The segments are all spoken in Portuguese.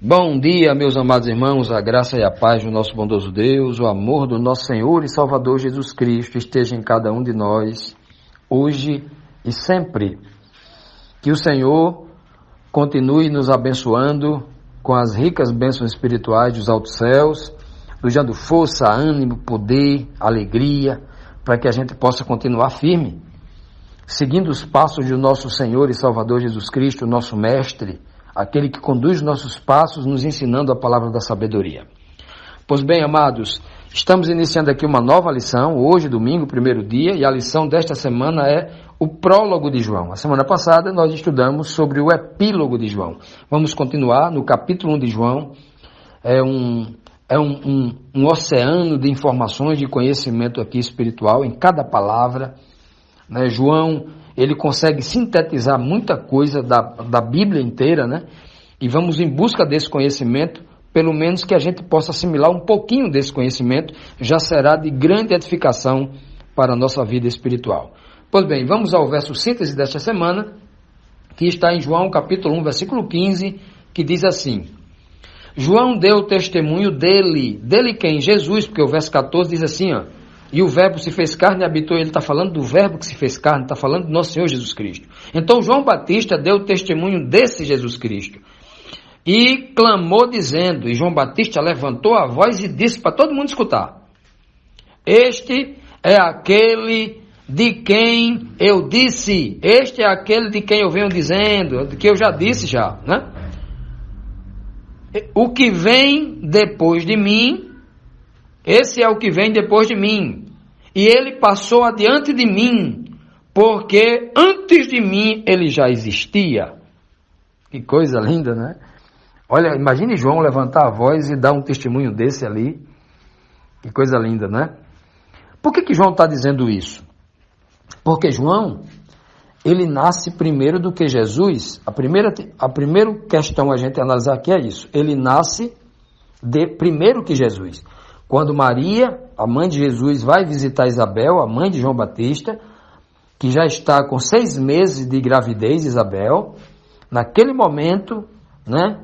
Bom dia, meus amados irmãos, a graça e a paz do nosso bondoso Deus, o amor do nosso Senhor e Salvador Jesus Cristo esteja em cada um de nós, hoje e sempre. Que o Senhor continue nos abençoando com as ricas bênçãos espirituais dos altos céus, nos dando força, ânimo, poder, alegria, para que a gente possa continuar firme, seguindo os passos do nosso Senhor e Salvador Jesus Cristo, nosso Mestre, aquele que conduz nossos passos, nos ensinando a palavra da sabedoria. Pois bem, amados, estamos iniciando aqui uma nova lição, hoje, domingo, primeiro dia, e a lição desta semana é o prólogo de João. A semana passada nós estudamos sobre o epílogo de João. Vamos continuar no capítulo 1 de João. É um oceano de informações, de conhecimento aqui espiritual, em cada palavra, né? João, ele consegue sintetizar muita coisa da Bíblia inteira, né? E vamos em busca desse conhecimento, pelo menos que a gente possa assimilar um pouquinho desse conhecimento, já será de grande edificação para a nossa vida espiritual. Pois bem, vamos ao verso síntese desta semana, que está em João capítulo 1, versículo 15, que diz assim: João deu testemunho dele quem? Jesus, porque o verso 14 diz assim, ó, e o verbo se fez carne e habitou. Ele está falando do verbo que se fez carne, está falando do nosso Senhor Jesus Cristo. Então João Batista deu testemunho desse Jesus Cristo. E clamou dizendo, e João Batista levantou a voz e disse para todo mundo escutar: Este é aquele de quem eu disse, este é aquele de quem eu venho dizendo, que eu já disse já, né? O que vem depois de mim, esse é o que vem depois de mim, e ele passou adiante de mim, porque antes de mim ele já existia. Que coisa linda, né? Olha, imagine João levantar a voz e dar um testemunho desse ali. Que coisa linda, né? Por que João está dizendo isso? Porque João, ele nasce primeiro do que Jesus. A primeira questão a gente analisar aqui é isso. Ele nasce primeiro que Jesus. Quando Maria, a mãe de Jesus, vai visitar Isabel, a mãe de João Batista, que já está com 6 meses de gravidez, Isabel, naquele momento, né,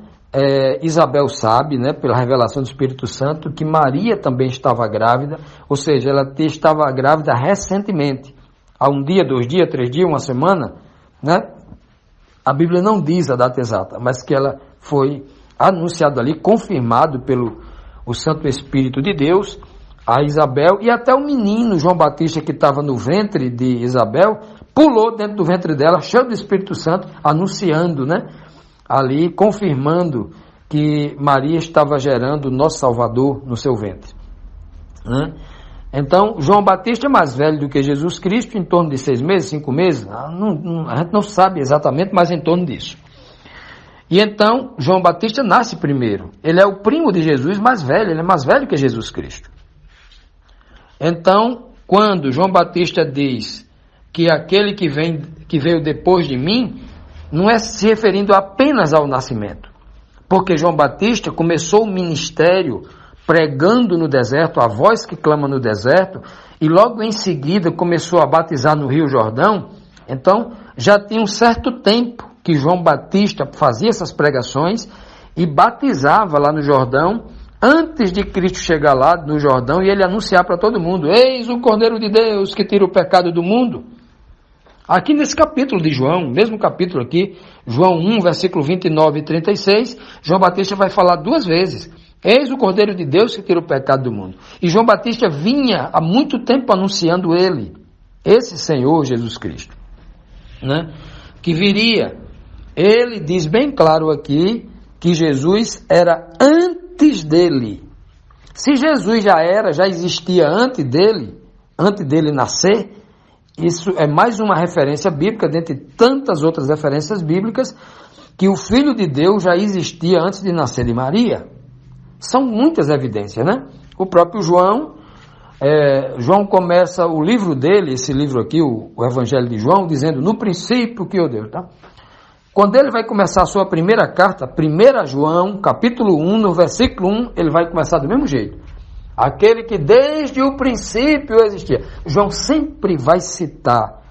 Isabel sabe, né, pela revelação do Espírito Santo, que Maria também estava grávida, ou seja, ela estava grávida recentemente, há 1 dia, 2 dias, 3 dias, 1 semana, né? A Bíblia não diz a data exata, mas que ela foi anunciada ali, confirmado pelo o Santo Espírito de Deus, a Isabel, e até o menino João Batista, que estava no ventre de Isabel, pulou dentro do ventre dela, cheio do Espírito Santo, anunciando, né? Ali, confirmando que Maria estava gerando o nosso Salvador no seu ventre, né? Então, João Batista é mais velho do que Jesus Cristo, em torno de 6 meses, 5 meses, a gente não sabe exatamente, mas em torno disso. E então, João Batista nasce primeiro. Ele é o primo de Jesus mais velho, ele é mais velho que Jesus Cristo. Então, quando João Batista diz que aquele que veio depois de mim, não é se referindo apenas ao nascimento. Porque João Batista começou o ministério pregando no deserto, a voz que clama no deserto, e logo em seguida começou a batizar no Rio Jordão. Então, já tinha um certo tempo que João Batista fazia essas pregações e batizava lá no Jordão, antes de Cristo chegar lá no Jordão e ele anunciar para todo mundo: Eis o Cordeiro de Deus que tira o pecado do mundo. Aqui nesse capítulo de João, mesmo capítulo aqui, João 1, versículo 29 e 36, João Batista vai falar 2 vezes: Eis o Cordeiro de Deus que tira o pecado do mundo. E João Batista vinha há muito tempo anunciando esse Senhor Jesus Cristo, né? Que viria. Ele diz bem claro aqui que Jesus era antes dele. Se Jesus já existia antes dele nascer, isso é mais uma referência bíblica, dentre tantas outras referências bíblicas, que o Filho de Deus já existia antes de nascer de Maria. São muitas evidências, né? O próprio João começa o livro dele, esse livro aqui, o Evangelho de João, dizendo: No princípio que Deus, tá? Quando ele vai começar a sua primeira carta, 1 João, capítulo 1, no versículo 1, ele vai começar do mesmo jeito. Aquele que desde o princípio existia. João sempre vai citar,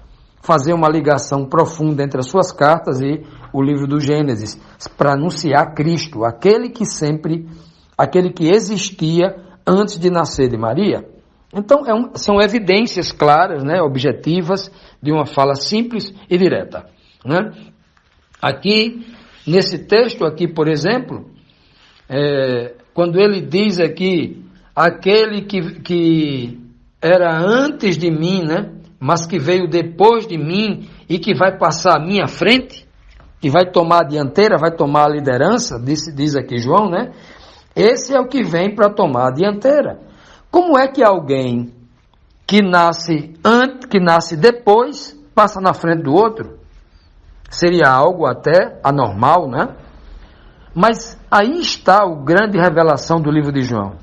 fazer uma ligação profunda entre as suas cartas e o livro do Gênesis, para anunciar Cristo, aquele que existia antes de nascer de Maria. Então, são evidências claras, né, objetivas, de uma fala simples e direta, né? Aqui, nesse texto aqui, por exemplo, quando ele diz aqui, aquele que era antes de mim, né, mas que veio depois de mim e que vai passar à minha frente, que vai tomar a dianteira, vai tomar a liderança, diz aqui João, né? Esse é o que vem para tomar a dianteira. Como é que alguém que nasce depois, passa na frente do outro? Seria algo até anormal, né? Mas aí está a grande revelação do livro de João.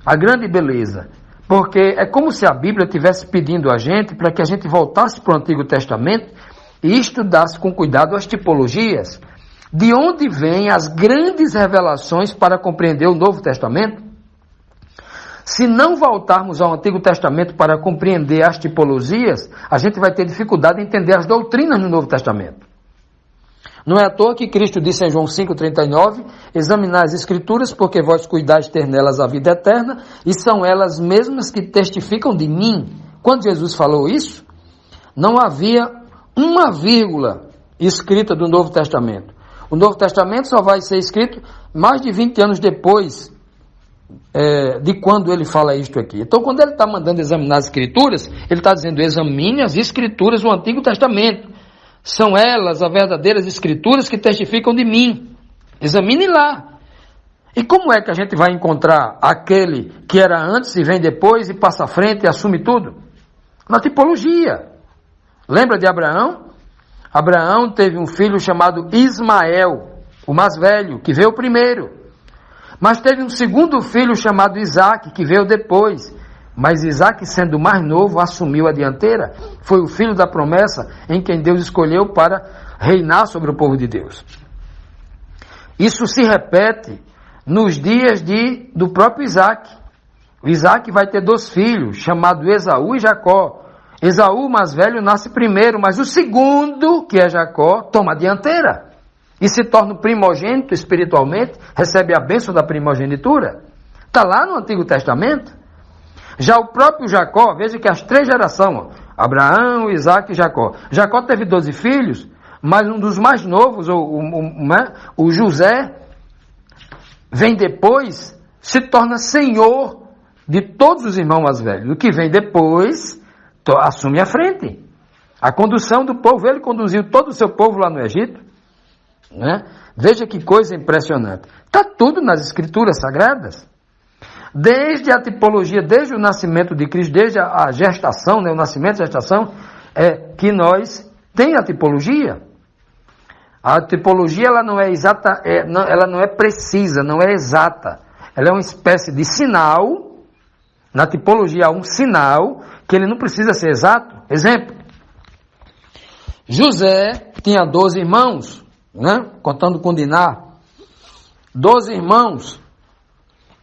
A grande beleza. Porque é como se a Bíblia estivesse pedindo a gente para que a gente voltasse para o Antigo Testamento e estudasse com cuidado as tipologias. De onde vêm as grandes revelações para compreender o Novo Testamento? Se não voltarmos ao Antigo Testamento para compreender as tipologias, a gente vai ter dificuldade em entender as doutrinas no Novo Testamento. Não é à toa que Cristo disse em João 5,39, examinai as Escrituras, porque vós cuidais ter nelas a vida eterna, e são elas mesmas que testificam de mim. Quando Jesus falou isso, não havia uma vírgula escrita do Novo Testamento. O Novo Testamento só vai ser escrito mais de 20 anos depois de quando ele fala isto aqui. Então, quando ele está mandando examinar as Escrituras, ele está dizendo, examine as Escrituras do Antigo Testamento. São elas as verdadeiras Escrituras que testificam de mim. Examine lá. E como é que a gente vai encontrar aquele que era antes e vem depois e passa à frente e assume tudo? Na tipologia. Lembra de Abraão? Abraão teve um filho chamado Ismael, o mais velho, que veio primeiro. Mas teve um segundo filho chamado Isaac, que veio depois. Mas Isaac, sendo o mais novo, assumiu a dianteira. Foi o filho da promessa em quem Deus escolheu para reinar sobre o povo de Deus. Isso se repete nos dias do próprio Isaac. O Isaac vai ter 2 filhos, chamados Esaú e Jacó. Esaú, o mais velho, nasce primeiro, mas o segundo, que é Jacó, toma a dianteira. E se torna o primogênito espiritualmente, recebe a bênção da primogenitura. Está lá no Antigo Testamento. Já o próprio Jacó, veja que as 3 gerações, Abraão, Isaac e Jacó. Jacó teve 12 filhos, mas um dos mais novos, o José, vem depois, se torna senhor de todos os irmãos mais velhos. O que vem depois, assume a frente. A condução do povo, ele conduziu todo o seu povo lá no Egito. Né? Veja que coisa impressionante. Está tudo nas Escrituras Sagradas. Desde a tipologia, desde o nascimento de Cristo, desde a gestação, né, o nascimento e a gestação, que nós tem a tipologia. A tipologia ela não é exata, ela não é precisa, não é exata. Ela é uma espécie de sinal. Na tipologia há um sinal que ele não precisa ser exato. Exemplo: José tinha 12 irmãos, né? Contando com Diná, 12 irmãos,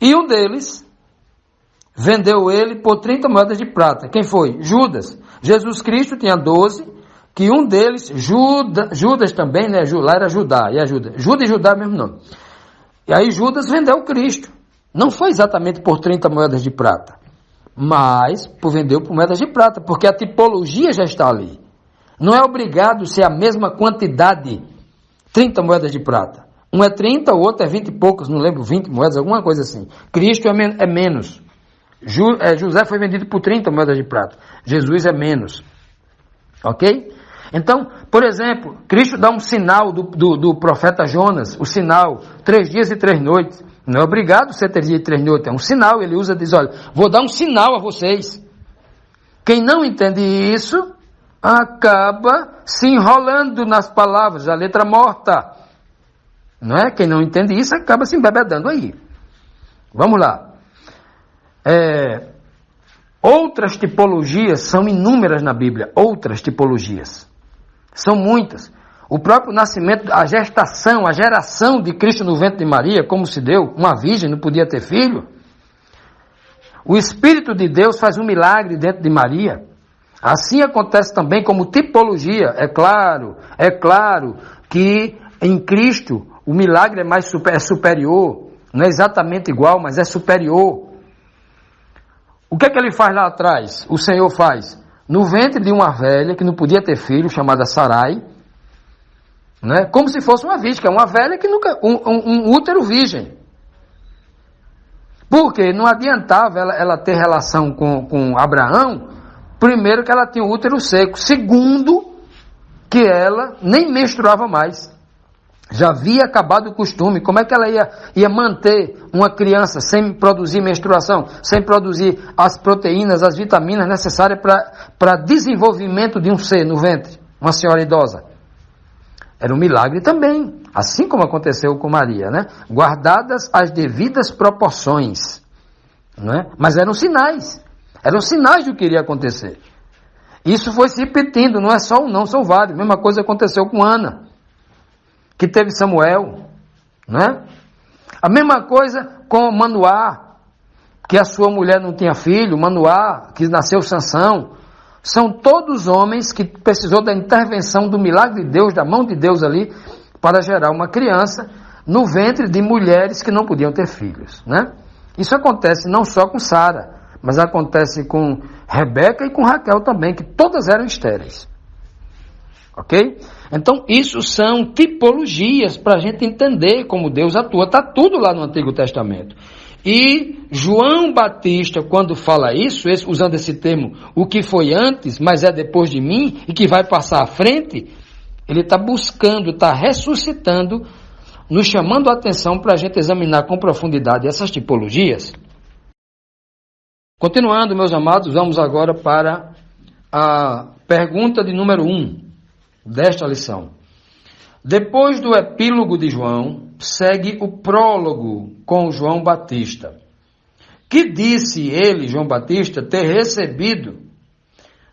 e um deles vendeu ele por 30 moedas de prata. Quem foi? Judas. Jesus Cristo tinha 12, que um deles, Judas também, né? Lá era Judá, e Judas e Judá é o mesmo nome. E aí Judas vendeu Cristo. Não foi exatamente por 30 moedas de prata, mas vendeu por moedas de prata, porque a tipologia já está ali. Não é obrigado ser a mesma quantidade, 30 moedas de prata. Um é 30, o outro é 20 e poucos, não lembro, 20 moedas, alguma coisa assim. Cristo é menos. José foi vendido por 30 moedas de prata. Jesus é menos. Ok? Então, por exemplo, Cristo dá um sinal do profeta Jonas, o sinal, 3 dias e 3 noites. Não é obrigado ser 3 dias e 3 noites, é um sinal. Ele diz, olha, vou dar um sinal a vocês. Quem não entende isso, acaba se enrolando nas palavras, a letra morta. Não é? Quem não entende isso, acaba se embebedando aí. Vamos lá. Outras tipologias são inúmeras na Bíblia. Outras tipologias. São muitas. O próprio nascimento, a gestação, a geração de Cristo no ventre de Maria, como se deu, uma virgem não podia ter filho. O Espírito de Deus faz um milagre dentro de Maria. Assim acontece também como tipologia. É claro que em Cristo o milagre é superior, não é exatamente igual, mas é superior. O que é que ele faz lá atrás? O Senhor faz no ventre de uma velha que não podia ter filho, chamada Sarai, né? Como se fosse uma virgem, que é uma velha que nunca, um útero virgem. Porque não adiantava ela ter relação com Abraão, primeiro que ela tinha o útero seco, segundo que ela nem menstruava mais. Já havia acabado o costume. Como é que ela ia manter uma criança sem produzir menstruação, sem produzir as proteínas, as vitaminas necessárias para desenvolvimento de um ser no ventre, uma senhora idosa? Era um milagre também, assim como aconteceu com Maria, né? Guardadas as devidas proporções, né? Mas eram sinais do que iria acontecer. Isso foi se repetindo, não é só um, não, são vários. A mesma coisa aconteceu com Ana, que teve Samuel, né? A mesma coisa com Manoá, que a sua mulher não tinha filho, Manoá, que nasceu Sansão. São todos homens que precisou da intervenção do milagre de Deus, da mão de Deus ali, para gerar uma criança no ventre de mulheres que não podiam ter filhos, né? Isso acontece não só com Sara, mas acontece com Rebeca e com Raquel também, que todas eram estéreis. Ok? Então, isso são tipologias para a gente entender como Deus atua. Está tudo lá no Antigo Testamento. E João Batista, quando fala isso, usando esse termo, o que foi antes, mas é depois de mim, e que vai passar à frente, ele está buscando, está ressuscitando, nos chamando a atenção para a gente examinar com profundidade essas tipologias. Continuando, meus amados, vamos agora para a pergunta de número 1 desta lição. Depois do epílogo de João, segue o prólogo com João Batista, que disse ele, João Batista, ter recebido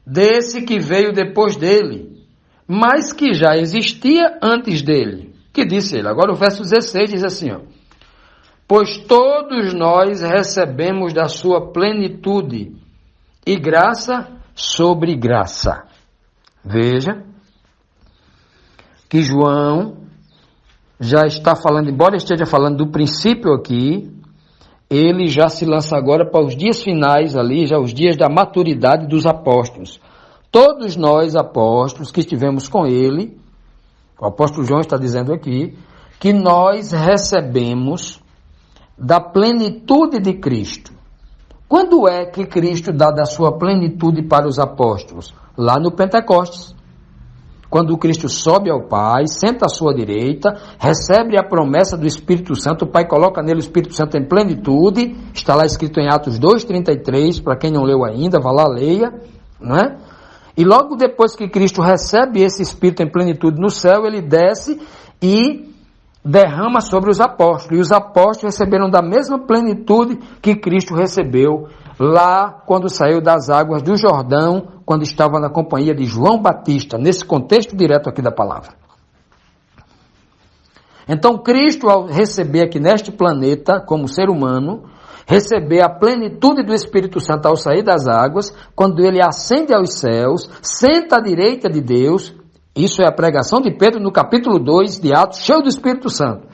desse que veio depois dele, mas que já existia antes dele. Que disse ele? Agora o verso 16 diz assim, ó: pois todos nós recebemos da sua plenitude, e graça sobre graça. Veja que João já está falando, embora esteja falando do princípio aqui, ele já se lança agora para os dias finais ali, já os dias da maturidade dos apóstolos. Todos nós apóstolos que estivemos com ele, o apóstolo João está dizendo aqui, que nós recebemos da plenitude de Cristo. Quando é que Cristo dá da sua plenitude para os apóstolos? Lá no Pentecostes. Quando o Cristo sobe ao Pai, senta à sua direita, recebe a promessa do Espírito Santo, o Pai coloca nele o Espírito Santo em plenitude, está lá escrito em Atos 2,33, para quem não leu ainda, vá lá, leia, não é? E logo depois que Cristo recebe esse Espírito em plenitude no céu, ele desce e derrama sobre os apóstolos. E os apóstolos receberam da mesma plenitude que Cristo recebeu lá quando saiu das águas do Jordão, quando estava na companhia de João Batista, nesse contexto direto aqui da palavra. Então Cristo, ao receber aqui neste planeta, como ser humano, receber a plenitude do Espírito Santo ao sair das águas, quando ele ascende aos céus, senta à direita de Deus. Isso é a pregação de Pedro no capítulo 2 de Atos, cheio do Espírito Santo.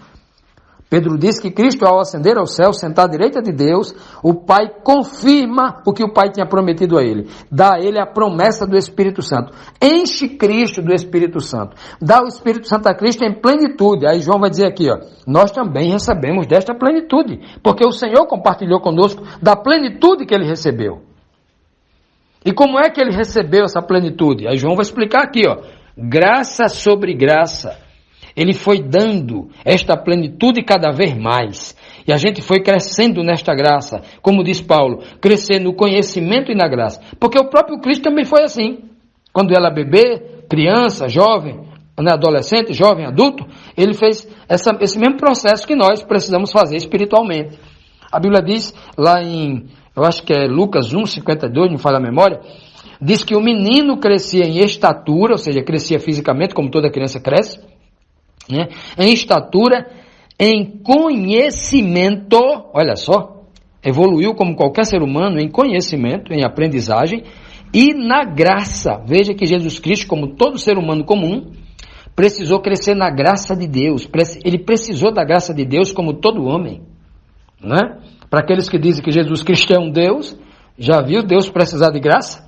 Pedro diz que Cristo, ao ascender ao céu, sentar à direita de Deus, o Pai confirma o que o Pai tinha prometido a ele. Dá a ele a promessa do Espírito Santo. Enche Cristo do Espírito Santo. Dá o Espírito Santo a Cristo em plenitude. Aí João vai dizer aqui, ó, nós também recebemos desta plenitude, porque o Senhor compartilhou conosco da plenitude que ele recebeu. E como é que ele recebeu essa plenitude? Aí João vai explicar aqui, ó, graça sobre graça. Ele foi dando esta plenitude cada vez mais. E a gente foi crescendo nesta graça. Como diz Paulo, crescer no conhecimento e na graça. Porque o próprio Cristo também foi assim. Quando era bebê, criança, jovem, adolescente, jovem, adulto, ele fez esse mesmo processo que nós precisamos fazer espiritualmente. A Bíblia diz lá em, eu acho que é Lucas 1:52, não falha a memória, diz que o menino crescia em estatura, ou seja, crescia fisicamente, como toda criança cresce, né? Em estatura, em conhecimento, olha só, evoluiu como qualquer ser humano em conhecimento, em aprendizagem e na graça. Veja que Jesus Cristo, como todo ser humano comum, precisou crescer na graça de Deus. Ele precisou da graça de Deus como todo homem, né? Para aqueles que dizem que Jesus Cristo é um Deus, já viu Deus precisar de graça?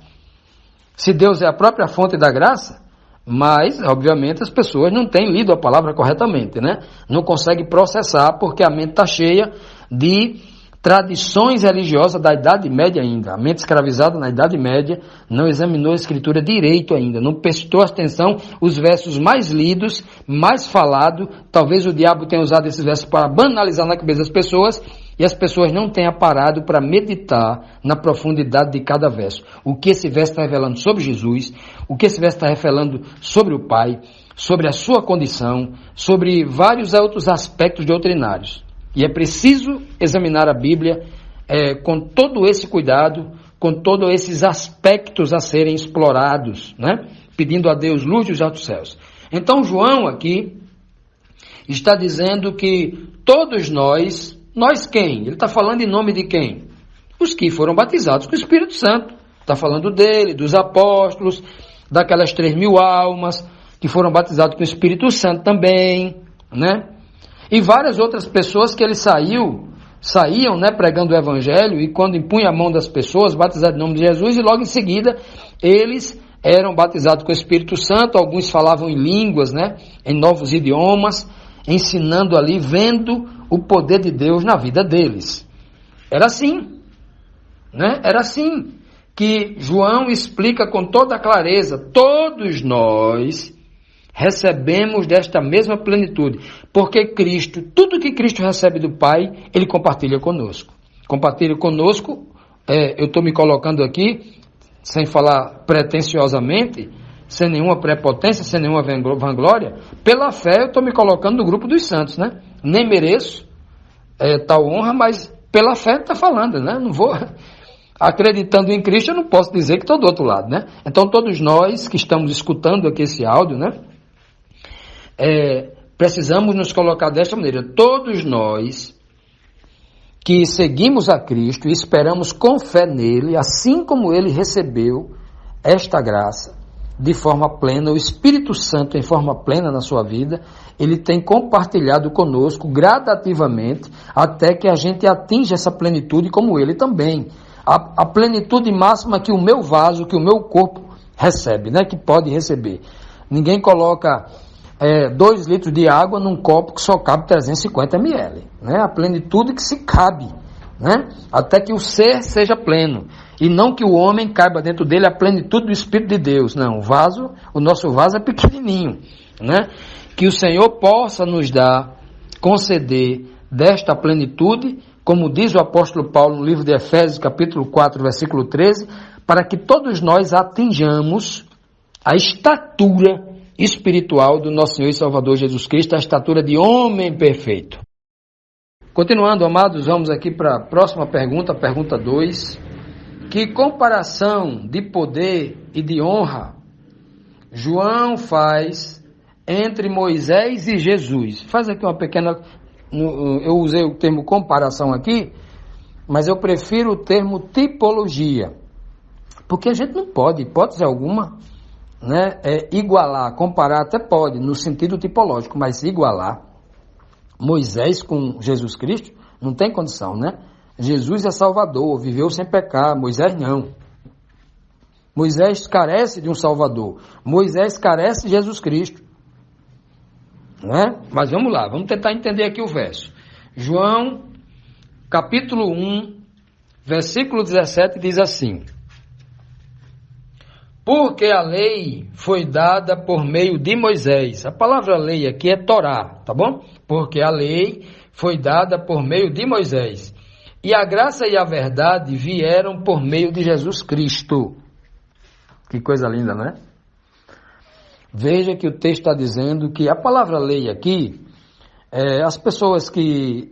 Se Deus é a própria fonte da graça, mas, obviamente, as pessoas não têm lido a palavra corretamente, né? Não conseguem processar porque a mente está cheia de tradições religiosas da Idade Média ainda. A mente escravizada na Idade Média não examinou a Escritura direito ainda, não prestou atenção os versos mais lidos, mais falados. Talvez o diabo tenha usado esses versos para banalizar na cabeça das pessoas e as pessoas não tenham parado para meditar na profundidade de cada verso. O que esse verso está revelando sobre Jesus, o que esse verso está revelando sobre o Pai, sobre a sua condição, sobre vários outros aspectos doutrinários. E é preciso examinar a Bíblia com todo esse cuidado, com todos esses aspectos a serem explorados, né? Pedindo a Deus luz dos altos céus. Então João aqui está dizendo que todos nós quem? Ele está falando em nome de quem? Os que foram batizados com o Espírito Santo. Está falando dele, dos apóstolos, daquelas 3.000 almas que foram batizados com o Espírito Santo também, né? E várias outras pessoas que ele saíam, né, pregando o Evangelho, e quando impunha a mão das pessoas, batizados em nome de Jesus, e logo em seguida eles eram batizados com o Espírito Santo. Alguns falavam em línguas, né, em novos idiomas, ensinando ali, vendo o poder de Deus na vida deles. Era assim, né? Era assim que João explica com toda a clareza: todos nós recebemos desta mesma plenitude, porque Cristo, tudo que Cristo recebe do Pai, Ele compartilha conosco. Compartilha conosco, eu estou me colocando aqui, sem falar pretensiosamente, sem nenhuma prepotência, sem nenhuma vanglória, pela fé eu estou me colocando no grupo dos santos, né? Nem mereço tal honra, mas pela fé está falando, né? Não vou... Acreditando em Cristo, eu não posso dizer que estou do outro lado, né? Então todos nós que estamos escutando aqui esse áudio, né? Precisamos nos colocar desta maneira: todos nós que seguimos a Cristo e esperamos com fé nele, assim como ele recebeu esta graça de forma plena, o Espírito Santo em forma plena na sua vida, ele tem compartilhado conosco gradativamente até que a gente atinja essa plenitude como ele também. A plenitude máxima que o meu vaso, que o meu corpo recebe, né? Que pode receber. Ninguém coloca 2 litros de água num copo que só cabe 350 ml, né? A plenitude que se cabe, né? Até que o ser seja pleno, e não que o homem caiba dentro dele a plenitude do Espírito de Deus. Não, o nosso vaso é pequenininho, né? Que o Senhor possa nos dar, conceder desta plenitude, como diz o apóstolo Paulo no livro de Efésios, capítulo 4, versículo 13, para que todos nós atinjamos a estatura espiritual do nosso Senhor e Salvador Jesus Cristo, a estatura de homem perfeito. Continuando, amados, vamos aqui para a próxima pergunta, pergunta 2. Que comparação de poder e de honra João faz entre Moisés e Jesus? Faz aqui uma pequena... Eu usei o termo comparação aqui, mas eu prefiro o termo tipologia, porque a gente não pode, hipótese alguma, né, igualar, comparar até pode, no sentido tipológico, mas igualar Moisés com Jesus Cristo não tem condição, né? Jesus é Salvador, viveu sem pecar, Moisés não. Moisés carece de um Salvador, Moisés carece de Jesus Cristo. Né? Mas vamos lá, vamos tentar entender aqui o verso. João, capítulo 1, versículo 17, diz assim: porque a lei foi dada por meio de Moisés. A palavra lei aqui é Torá, tá bom? Porque a lei foi dada por meio de Moisés. E a graça e a verdade vieram por meio de Jesus Cristo. Que coisa linda, não é? Veja que o texto está dizendo que a palavra lei aqui, as pessoas que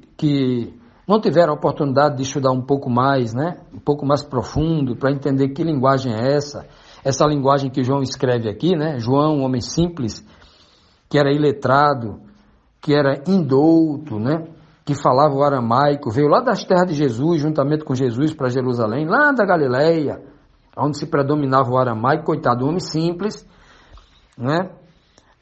não tiveram a oportunidade de estudar um pouco mais, né? Um pouco mais profundo, para entender que linguagem é essa linguagem que João escreve aqui, né? João, um homem simples, que era iletrado, que era indouto, né? Que falava o aramaico, veio lá das terras de Jesus, juntamente com Jesus, para Jerusalém, lá da Galileia, onde se predominava o aramaico, coitado, um homem simples, né?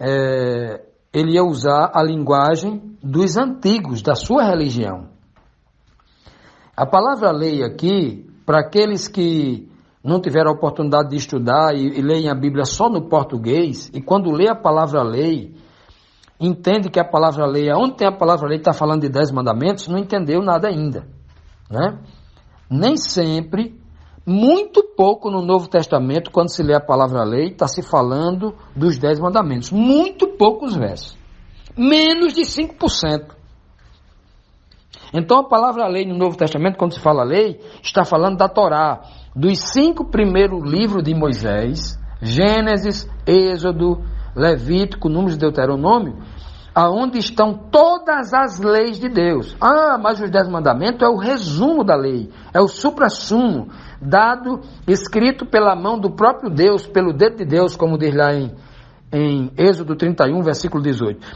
ele ia usar a linguagem dos antigos, da sua religião. A palavra lei aqui, para aqueles que não tiveram a oportunidade de estudar e leem a Bíblia só no português, e quando lê a palavra lei, entende que a palavra lei, onde tem a palavra lei, está falando de 10 mandamentos, não entendeu nada ainda, né? Nem sempre, muito pouco no Novo Testamento, quando se lê a palavra lei, está se falando dos 10 mandamentos. Muito poucos versos. Menos de 5%. Então a palavra lei no Novo Testamento, quando se fala lei, está falando da Torá, dos 5 primeiros livros de Moisés, Gênesis, Êxodo, Levítico, Números e Deuteronômio, aonde estão todas as leis de Deus. Mas os 10 mandamentos é o resumo da lei, é o suprassumo, dado, escrito pela mão do próprio Deus, pelo dedo de Deus, como diz lá em Êxodo 31, versículo 18.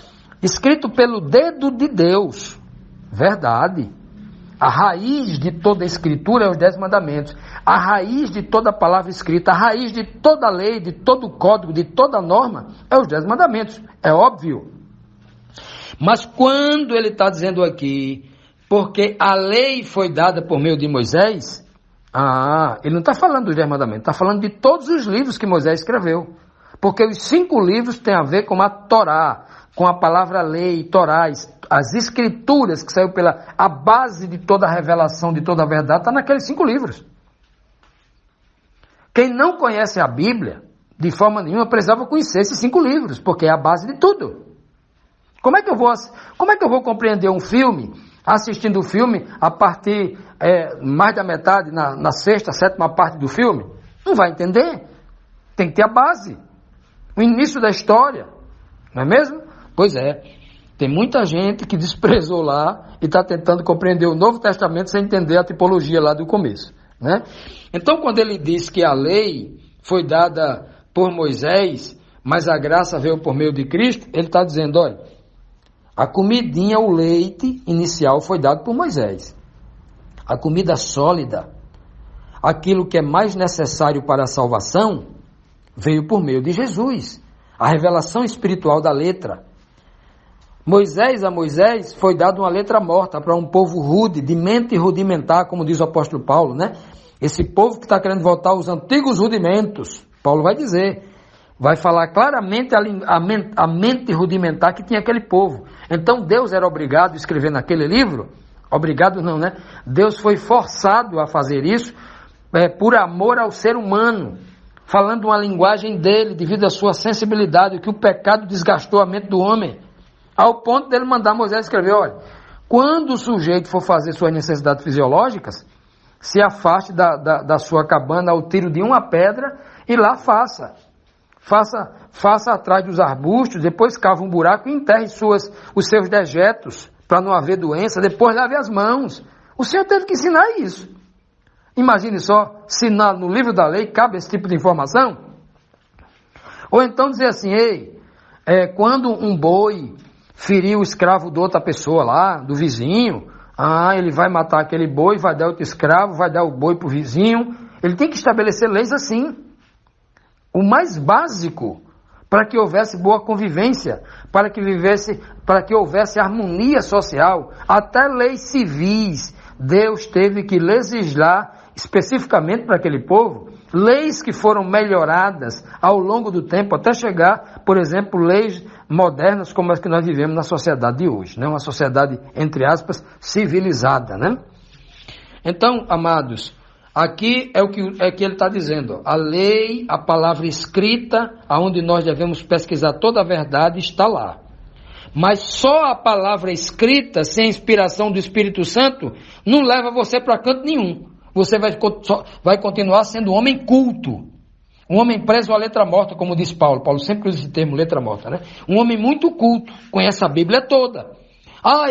Escrito pelo dedo de Deus. Verdade. A raiz de toda a escritura é os 10 mandamentos. A raiz de toda palavra escrita, a raiz de toda lei, de todo código, de toda norma, é os 10 mandamentos. É óbvio. Mas quando ele está dizendo aqui, porque a lei foi dada por meio de Moisés, ele não está falando dos 10 mandamentos, está falando de todos os livros que Moisés escreveu. Porque os 5 livros têm a ver com a Torá, com a palavra lei, Torá, as escrituras que saiu a base de toda a revelação, de toda a verdade, está naqueles 5 livros. Quem não conhece a Bíblia, de forma nenhuma, precisava conhecer esses 5 livros, porque é a base de tudo. Como é que eu vou compreender um filme, assistindo o filme, a partir mais da metade, na 6ª, 7ª parte do filme? Não vai entender. Tem que ter a base. O início da história. Não é mesmo? Pois é. Tem muita gente que desprezou lá e está tentando compreender o Novo Testamento sem entender a tipologia lá do começo, né? Então, quando ele diz que a lei foi dada por Moisés, mas a graça veio por meio de Cristo, ele está dizendo, olha, a comidinha, o leite inicial foi dado por Moisés. A comida sólida, aquilo que é mais necessário para a salvação, veio por meio de Jesus. A revelação espiritual da letra. A Moisés foi dada uma letra morta para um povo rude, de mente rudimentar, como diz o apóstolo Paulo, né? Esse povo que está querendo voltar aos antigos rudimentos, Paulo vai dizer, vai falar claramente a mente rudimentar que tinha aquele povo. Então Deus era obrigado a escrever naquele livro, obrigado não, né? Deus foi forçado a fazer isso por amor ao ser humano, falando uma linguagem dele, devido à sua sensibilidade, que o pecado desgastou a mente do homem. Ao ponto dele mandar Moisés escrever, olha, quando o sujeito for fazer suas necessidades fisiológicas, se afaste da sua cabana ao tiro de uma pedra e lá faça atrás dos arbustos, depois cava um buraco e enterre os seus dejetos, para não haver doença, depois lave as mãos. O Senhor teve que ensinar isso. Imagine só, se no livro da lei cabe esse tipo de informação. Ou então dizer assim, quando um boi ferir o escravo de outra pessoa lá, do vizinho, ele vai matar aquele boi, vai dar outro escravo, vai dar o boi para o vizinho. Ele tem que estabelecer leis assim. O mais básico, para que houvesse boa convivência, para que houvesse harmonia social, até leis civis, Deus teve que legislar especificamente para aquele povo, leis que foram melhoradas ao longo do tempo, até chegar, por exemplo, leis modernas como as que nós vivemos na sociedade de hoje, né? Uma sociedade, entre aspas, civilizada, né? Então, amados, aqui é o que ele está dizendo, a lei, a palavra escrita, aonde nós devemos pesquisar toda a verdade, está lá. Mas só a palavra escrita, sem a inspiração do Espírito Santo, não leva você para canto nenhum. Você vai continuar sendo um homem culto, um homem preso à letra morta, como diz Paulo. Paulo sempre usa esse termo, letra morta, né? Um homem muito culto, conhece a Bíblia toda.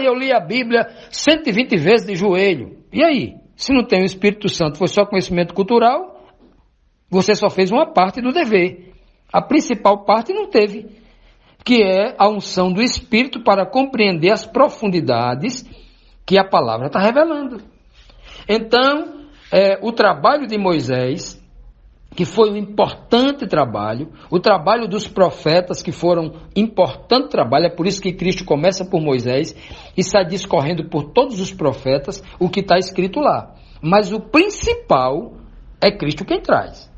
Eu li a Bíblia 120 vezes de joelho. E aí? Se não tem o Espírito Santo, foi só conhecimento cultural, você só fez uma parte do dever. A principal parte não teve, que é a unção do Espírito para compreender as profundidades que a palavra está revelando. Então, o trabalho de Moisés que foi um importante trabalho, o trabalho dos profetas, que foram importante trabalho, é por isso que Cristo começa por Moisés e sai discorrendo por todos os profetas o que está escrito lá. Mas o principal é Cristo quem traz.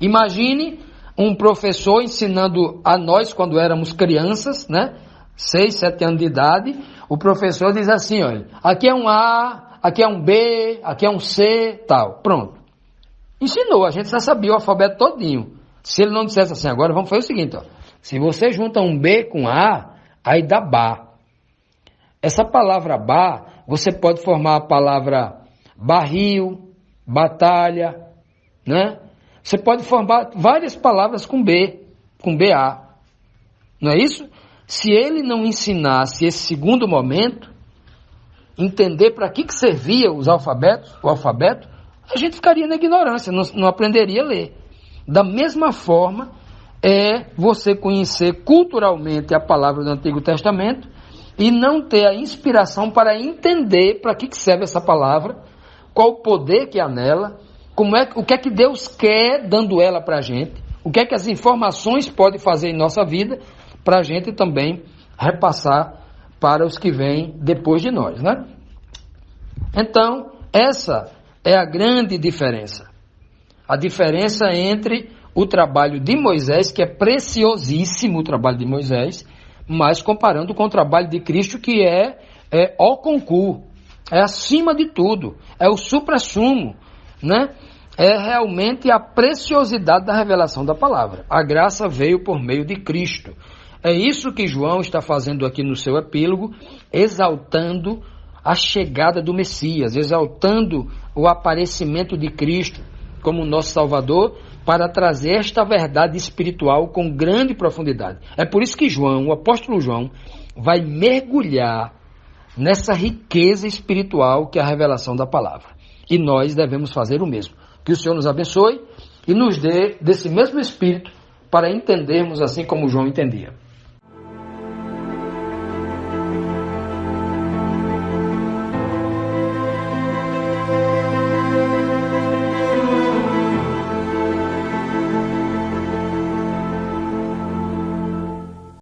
Imagine um professor ensinando a nós quando éramos crianças, né? 6, 7 anos de idade, o professor diz assim, olha, aqui é um A, aqui é um B, aqui é um C, tal, pronto. Ensinou, a gente já sabia o alfabeto todinho. Se ele não dissesse assim, agora vamos fazer o seguinte, ó, se você junta um B com A, aí dá Bá. Essa palavra Bá, você pode formar a palavra barril, batalha, né? Você pode formar várias palavras com B, com BA. Não é isso? Se ele não ensinasse esse segundo momento, entender para que servia o alfabeto, a gente ficaria na ignorância, não aprenderia a ler. Da mesma forma, é você conhecer culturalmente a palavra do Antigo Testamento e não ter a inspiração para entender para que serve essa palavra, qual o poder que há nela, o que é que Deus quer dando ela para a gente, o que é que as informações podem fazer em nossa vida, para a gente também repassar para os que vêm depois de nós, né? Então, essa é a grande diferença. A diferença entre o trabalho de Moisés, que é preciosíssimo o trabalho de Moisés, mas comparando com o trabalho de Cristo, que é au concurso, é acima de tudo, é o suprassumo, né? É realmente a preciosidade da revelação da palavra. A graça veio por meio de Cristo. É isso que João está fazendo aqui no seu epílogo, exaltando a chegada do Messias, exaltando o aparecimento de Cristo como nosso Salvador, para trazer esta verdade espiritual com grande profundidade. É por isso que João, o apóstolo João, vai mergulhar nessa riqueza espiritual que é a revelação da palavra. E nós devemos fazer o mesmo. Que o Senhor nos abençoe e nos dê desse mesmo espírito para entendermos assim como João entendia.